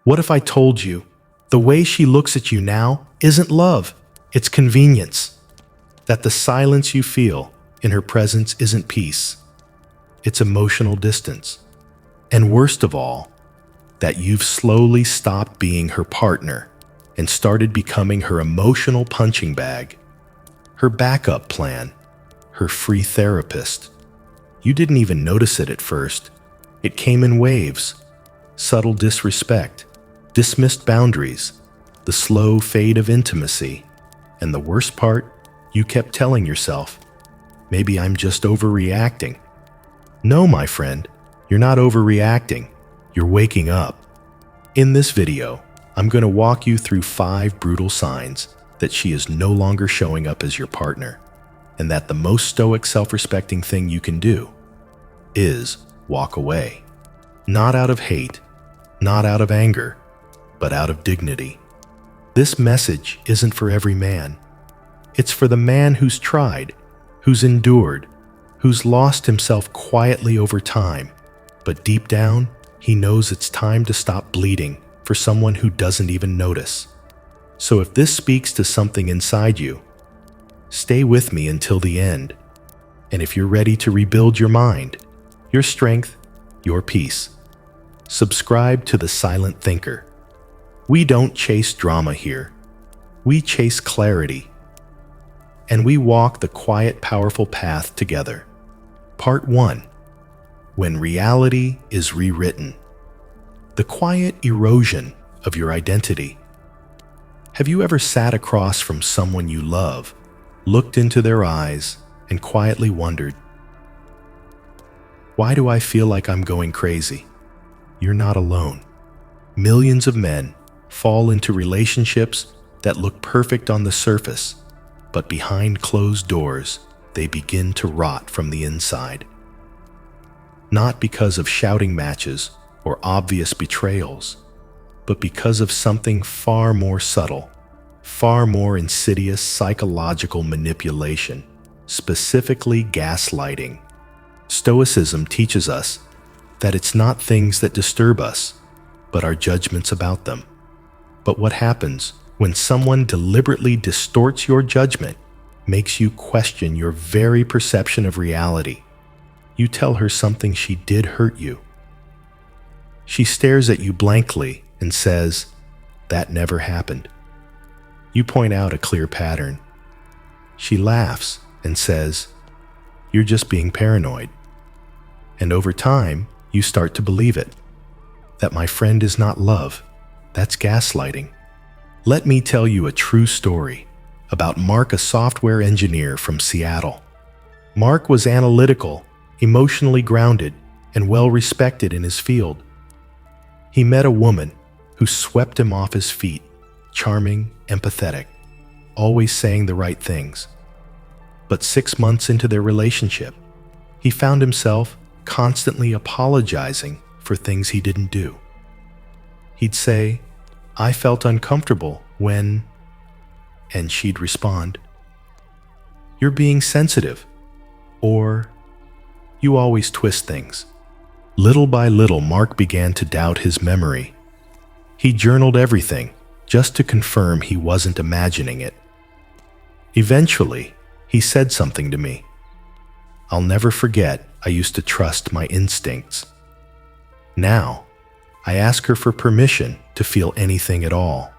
What if I told you the way she looks at you now isn't love, it's convenience? That the silence you feel in her presence isn't peace, it's emotional distance. And worst of all, that you've slowly stopped being her partner and started becoming her emotional punching bag, her backup plan, her free therapist. You didn't even notice it at first. It came in waves: subtle disrespect, dismissed boundaries, the slow fade of intimacy. And the worst part, you kept telling yourself, maybe I'm just overreacting. No, my friend, you're not overreacting. You're waking up. In this video, I'm going to walk you through 5 brutal signs that she is no longer showing up as your partner, and that the most stoic, self-respecting thing you can do is walk away. Not out of hate, not out of anger, but out of dignity. This message isn't for every man. It's for the man who's tried, who's endured, who's lost himself quietly over time, but deep down, he knows it's time to stop bleeding for someone who doesn't even notice. So if this speaks to something inside you, stay with me until the end. And if you're ready to rebuild your mind, your strength, your peace, subscribe to The Silent Thinker. We don't chase drama here. We chase clarity. And we walk the quiet, powerful path together. Part 1. When reality is rewritten. The quiet erosion of your identity. Have you ever sat across from someone you love, looked into their eyes, and quietly wondered, why do I feel like I'm going crazy? You're not alone. Millions of men fall into relationships that look perfect on the surface, but behind closed doors, they begin to rot from the inside. Not because of shouting matches or obvious betrayals, but because of something far more subtle, far more insidious: psychological manipulation, specifically gaslighting. Stoicism teaches us that it's not things that disturb us, but our judgments about them. But what happens when someone deliberately distorts your judgment, makes you question your very perception of reality? You tell her something she did hurt you. She stares at you blankly and says, "That never happened." You point out a clear pattern. She laughs and says, "You're just being paranoid." And over time, you start to believe it. That, my friend, is not love. That's gaslighting. Let me tell you a true story about Mark, a software engineer from Seattle. Mark was analytical, emotionally grounded, and well-respected in his field. He met a woman who swept him off his feet, charming, empathetic, always saying the right things. But 6 months into their relationship, he found himself constantly apologizing for things he didn't do. He'd say, "I felt uncomfortable when," and she'd respond, "You're being sensitive," or "You always twist things." Little by little, Mark began to doubt his memory. He journaled everything just to confirm he wasn't imagining it. Eventually, he said something to me. "I'll never forget, I used to trust my instincts. Now, I ask her for permission to feel anything at all."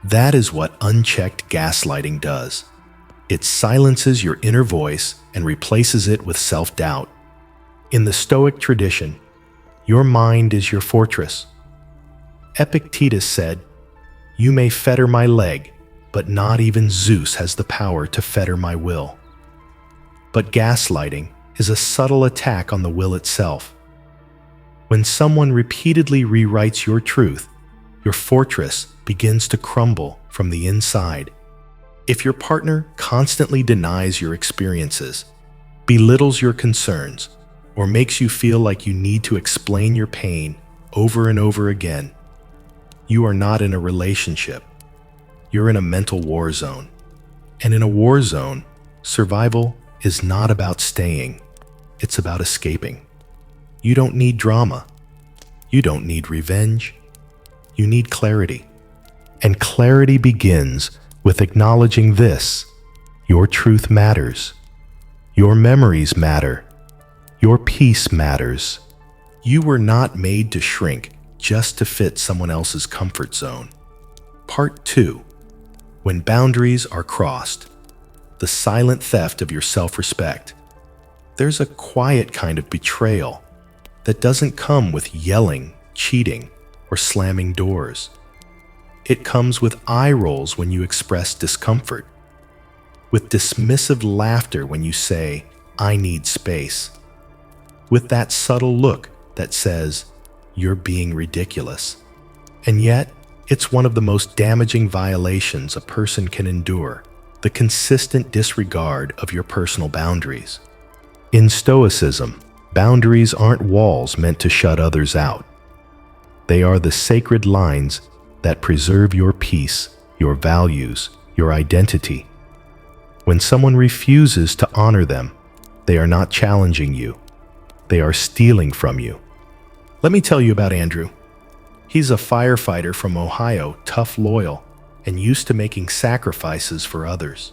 That is what unchecked gaslighting does. It silences your inner voice and replaces it with self-doubt. In the Stoic tradition, your mind is your fortress. Epictetus said, "You may fetter my leg, but not even Zeus has the power to fetter my will." But gaslighting is a subtle attack on the will itself. When someone repeatedly rewrites your truth, your fortress begins to crumble from the inside. If your partner constantly denies your experiences, belittles your concerns, or makes you feel like you need to explain your pain over and over again, you are not in a relationship. You're in a mental war zone. And in a war zone, survival is not about staying. It's about escaping. You don't need drama. You don't need revenge. You need clarity. And clarity begins with acknowledging this: your truth matters. Your memories matter. Your peace matters. You were not made to shrink just to fit someone else's comfort zone. Part 2. When boundaries are crossed. The silent theft of your self-respect. There's a quiet kind of betrayal that doesn't come with yelling, cheating, or slamming doors. It comes with eye rolls when you express discomfort, with dismissive laughter when you say, "I need space," with that subtle look that says, "You're being ridiculous." And yet, it's one of the most damaging violations a person can endure: the consistent disregard of your personal boundaries. In Stoicism, boundaries aren't walls meant to shut others out. They are the sacred lines that preserve your peace, your values, your identity. When someone refuses to honor them, they are not challenging you. They are stealing from you. Let me tell you about Andrew. He's a firefighter from Ohio, tough, loyal, and used to making sacrifices for others.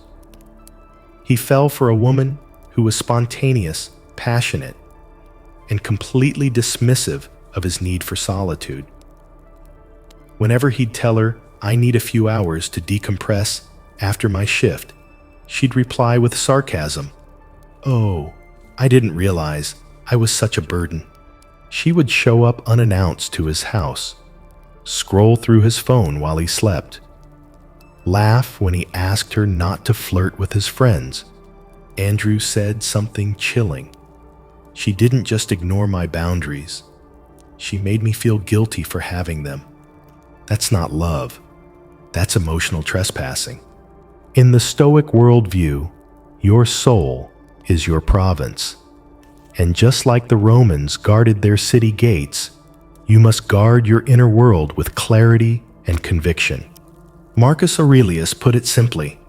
He fell for a woman who was spontaneous, passionate, and completely dismissive of his need for solitude. Whenever he'd tell her, "I need a few hours to decompress after my shift," she'd reply with sarcasm, "Oh, I didn't realize I was such a burden." She would show up unannounced to his house, scroll through his phone while he slept, laugh when he asked her not to flirt with his friends. Andrew said something chilling. "She didn't just ignore my boundaries. She made me feel guilty for having them. That's not love. That's emotional trespassing." In the Stoic worldview, your soul is your province. And just like the Romans guarded their city gates, you must guard your inner world with clarity and conviction. Marcus Aurelius put it simply: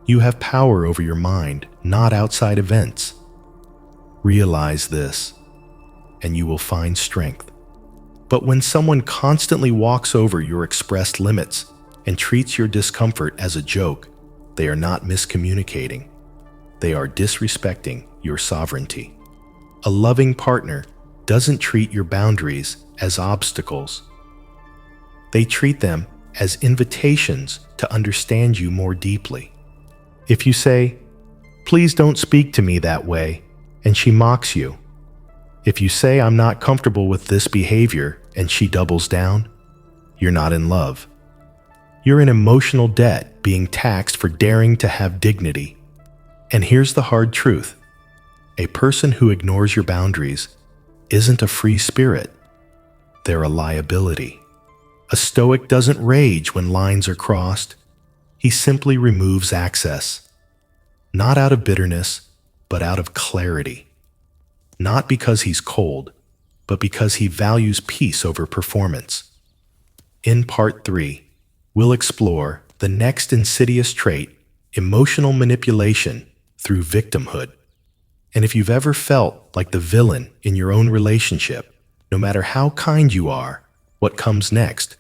you have power over your mind, not outside events. Realize this, and you will find strength. But when someone constantly walks over your expressed limits and treats your discomfort as a joke, they are not miscommunicating. They are disrespecting your sovereignty. A loving partner doesn't treat your boundaries as obstacles. They treat them as invitations to understand you more deeply. If you say, "Please don't speak to me that way," and she mocks you. If you say, "I'm not comfortable with this behavior," and she doubles down, you're not in love. You're in emotional debt, being taxed for daring to have dignity. And here's the hard truth: a person who ignores your boundaries isn't a free spirit. They're a liability. A Stoic doesn't rage when lines are crossed. He simply removes access. Not out of bitterness, but out of clarity. Not because he's cold, but because he values peace over performance. In Part 3, we'll explore the next insidious trait: emotional manipulation through victimhood. And if you've ever felt like the villain in your own relationship, no matter how kind you are, what comes next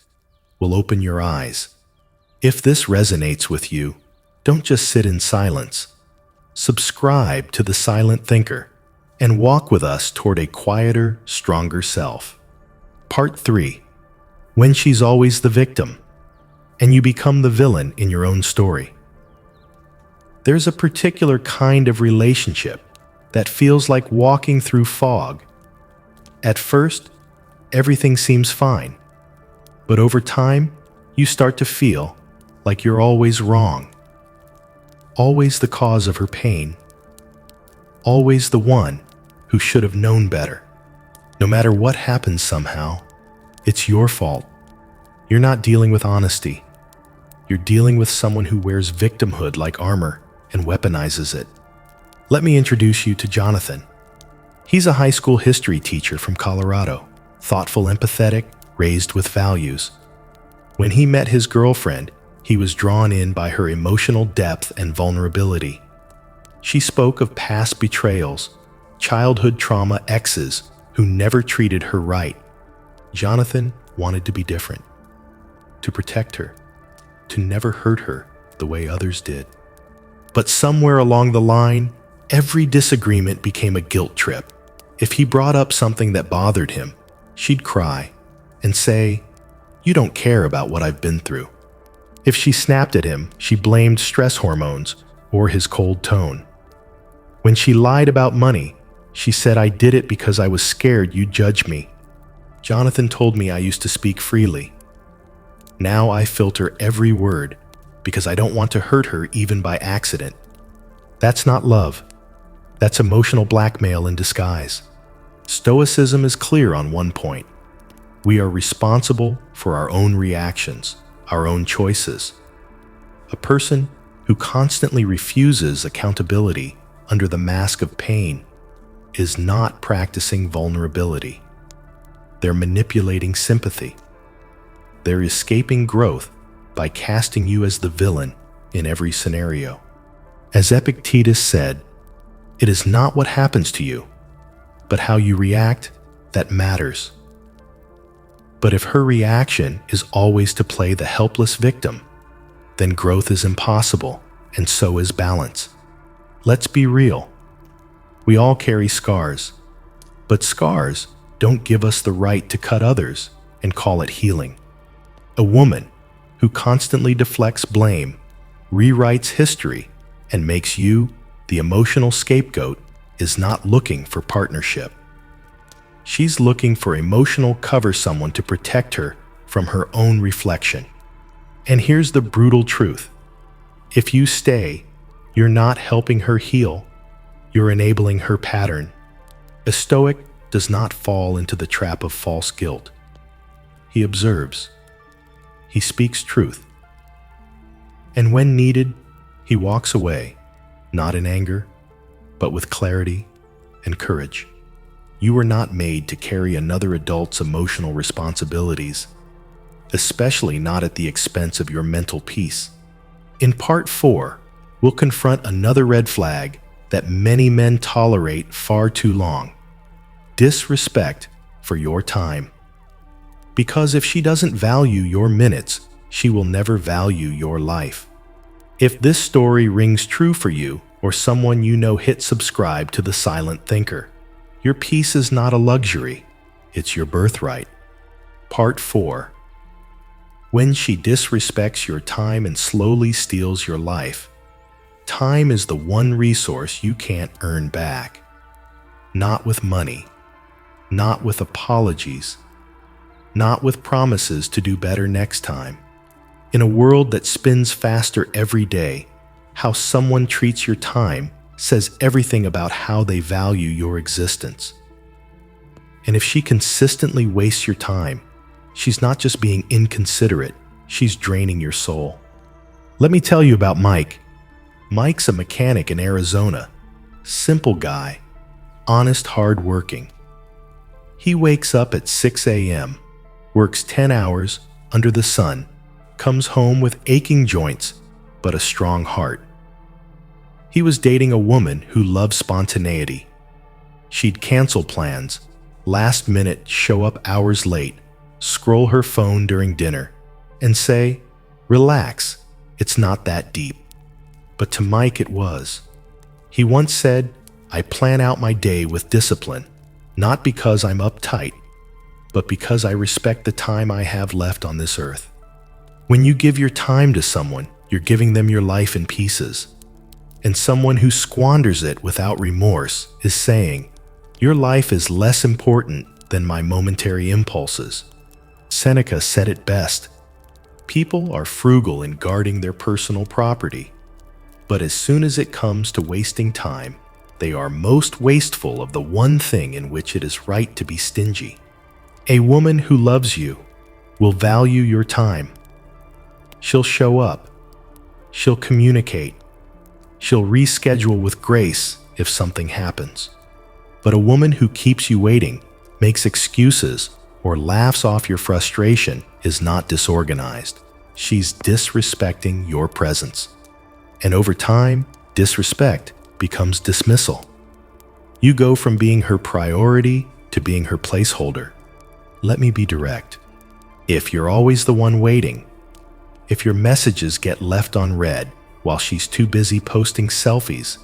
will open your eyes. If this resonates with you, don't just sit in silence. Subscribe to The Silent Thinker and walk with us toward a quieter, stronger self. Part 3. When she's always the victim, and you become the villain in your own story. There's a particular kind of relationship that feels like walking through fog. At first, everything seems fine, but over time, you start to feel like you're always wrong, always the cause of her pain, always the one who should have known better. No matter what happens, somehow, it's your fault. You're not dealing with honesty. You're dealing with someone who wears victimhood like armor and weaponizes it. Let me introduce you to Jonathan. He's a high school history teacher from Colorado, thoughtful, empathetic, raised with values. When he met his girlfriend, he was drawn in by her emotional depth and vulnerability. She spoke of past betrayals, childhood trauma, exes who never treated her right. Jonathan wanted to be different. to protect her, to never hurt her the way others did. But somewhere along the line, every disagreement became a guilt trip. If he brought up something that bothered him, she'd cry and say, "You don't care about what I've been through." If she snapped at him, she blamed stress hormones or his cold tone. When she lied about money, she said, "I did it because I was scared you'd judge me. Jonathan told me I used to speak freely. Now I filter every word because I don't want to hurt her even by accident." That's not love. That's emotional blackmail in disguise. Stoicism is clear on one point. We are responsible for our own reactions, our own choices. A person who constantly refuses accountability under the mask of pain is not practicing vulnerability. They're manipulating sympathy. They're escaping growth by casting you as the villain in every scenario. As Epictetus said, "It is not what happens to you, but how you react that matters." But if her reaction is always to play the helpless victim, then growth is impossible, and so is balance. Let's be real. We all carry scars, but scars don't give us the right to cut others and call it healing. A woman who constantly deflects blame, rewrites history, and makes you the emotional scapegoat is not looking for partnership. She's looking for emotional cover, someone to protect her from her own reflection. And here's the brutal truth. If you stay, you're not helping her heal, you're enabling her pattern. A Stoic does not fall into the trap of false guilt. He observes. He speaks truth. And when needed, he walks away, not in anger, but with clarity and courage. You were not made to carry another adult's emotional responsibilities, especially not at the expense of your mental peace. In part 4, we'll confront another red flag that many men tolerate far too long: disrespect for your time. Because if she doesn't value your minutes, she will never value your life. If this story rings true for you or someone you know, hit subscribe to The Silent Thinker. Your peace is not a luxury, it's your birthright. Part 4. When she disrespects your time and slowly steals your life. Time is the one resource you can't earn back. Not with money, not with apologies, not with promises to do better next time. In a world that spins faster every day, how someone treats your time says everything about how they value your existence. And if she consistently wastes your time, she's not just being inconsiderate, she's draining your soul. Let me tell you about Mike. Mike's a mechanic in Arizona. Simple guy, honest, hard-working. He wakes up at 6 a.m., works 10 hours under the sun, comes home with aching joints, but a strong heart. He was dating a woman who loved spontaneity. She'd cancel plans, last minute show up hours late, scroll her phone during dinner, and say, "Relax, it's not that deep." But to Mike it was. He once said, "I plan out my day with discipline, not because I'm uptight, but because I respect the time I have left on this earth." When you give your time to someone, you're giving them your life in pieces. And someone who squanders it without remorse is saying, "Your life is less important than my momentary impulses." Seneca said it best. People are frugal in guarding their personal property, but as soon as it comes to wasting time, they are most wasteful of the one thing in which it is right to be stingy. A woman who loves you will value your time. She'll show up. She'll communicate. She'll reschedule with grace if something happens. But a woman who keeps you waiting, makes excuses, or laughs off your frustration is not disorganized. She's disrespecting your presence. And over time, disrespect becomes dismissal. You go from being her priority to being her placeholder. Let me be direct. If you're always the one waiting, if your messages get left unread while she's too busy posting selfies,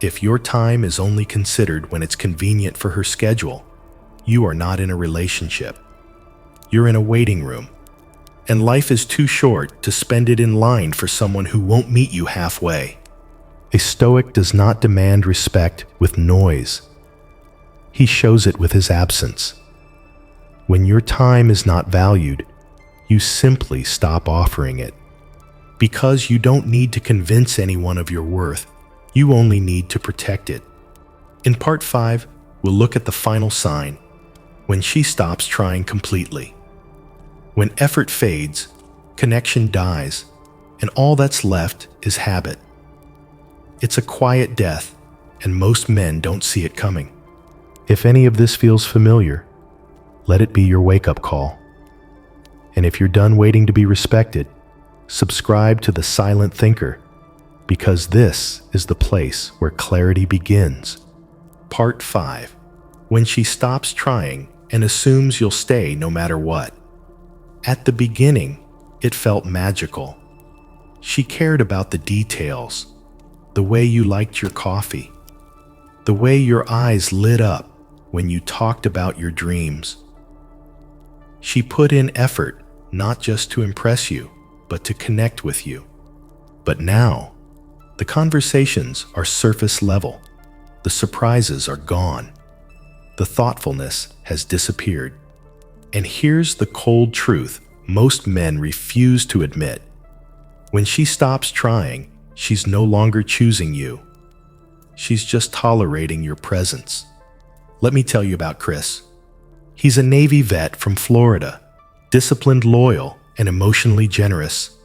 if your time is only considered when it's convenient for her schedule, you are not in a relationship. You're in a waiting room, and life is too short to spend it in line for someone who won't meet you halfway. A Stoic does not demand respect with noise. He shows it with his absence. When your time is not valued, you simply stop offering it. Because you don't need to convince anyone of your worth, you only need to protect it. In part 5, we'll look at the final sign, when she stops trying completely. When effort fades, connection dies, and all that's left is habit. It's a quiet death, and most men don't see it coming. If any of this feels familiar, let it be your wake-up call. And if you're done waiting to be respected, subscribe to The Silent Thinker, because this is the place where clarity begins. Part 5. When she stops trying and assumes you'll stay no matter what. At the beginning, it felt magical. She cared about the details, the way you liked your coffee, the way your eyes lit up when you talked about your dreams. She put in effort, not just to impress you, but to connect with you. But now, the conversations are surface level. The surprises are gone. The thoughtfulness has disappeared. And here's the cold truth most men refuse to admit. When she stops trying, she's no longer choosing you. She's just tolerating your presence. Let me tell you about Chris. He's a Navy vet from Florida, disciplined, loyal, and emotionally generous.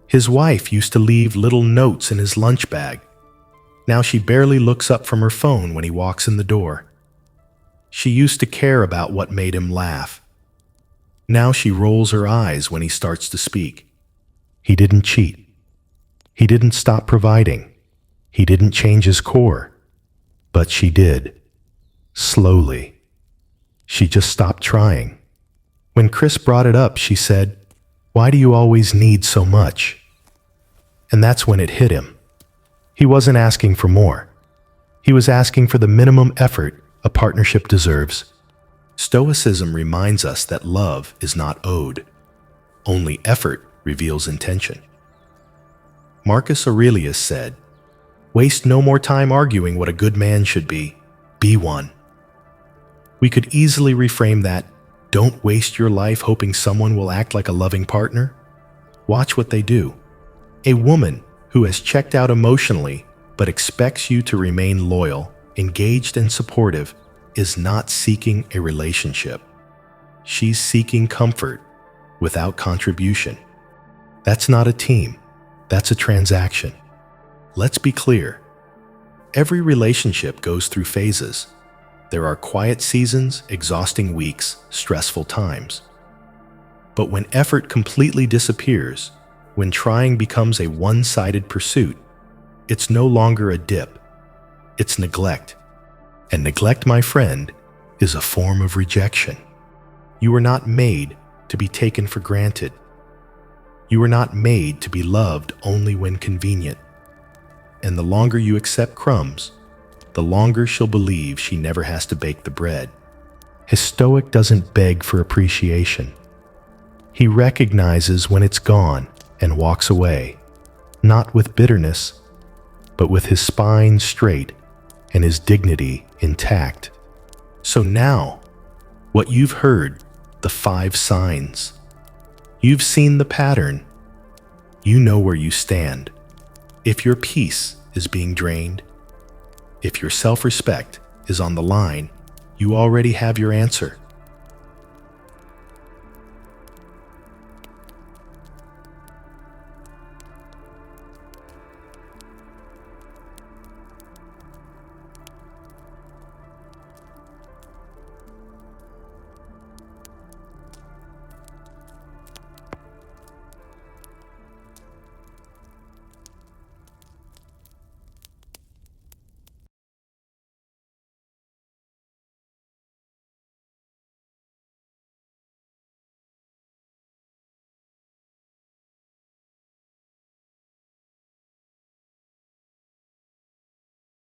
His wife used to leave little notes in his lunch bag. Now she barely looks up from her phone when he walks in the door. She used to care about what made him laugh. Now she rolls her eyes when he starts to speak. He didn't cheat. He didn't stop providing. He didn't change his core. But she did. Slowly. She just stopped trying. When Chris brought it up, she said, "Why do you always need so much?" And that's when it hit him. He wasn't asking for more. He was asking for the minimum effort a partnership deserves. Stoicism reminds us that love is not owed. Only effort reveals intention. Marcus Aurelius said, "Waste no more time arguing what a good man should be one." We could easily reframe that, don't waste your life hoping someone will act like a loving partner. Watch what they do. A woman who has checked out emotionally but expects you to remain loyal, engaged, and supportive is not seeking a relationship. She's seeking comfort without contribution. That's not a team. That's a transaction. Let's be clear. Every relationship goes through phases. There are quiet seasons, exhausting weeks, stressful times. But when effort completely disappears, when trying becomes a one-sided pursuit, it's no longer a dip. It's neglect. And neglect, my friend, is a form of rejection. You were not made to be taken for granted. You were not made to be loved only when convenient. And the longer you accept crumbs, the longer she'll believe she never has to bake the bread. A Stoic doesn't beg for appreciation. He recognizes when it's gone and walks away, not with bitterness, but with his spine straight and his dignity intact. So now, what you've heard, the 5 signs. You've seen the pattern. You know where you stand. If your peace is being drained, if your self-respect is on the line, you already have your answer.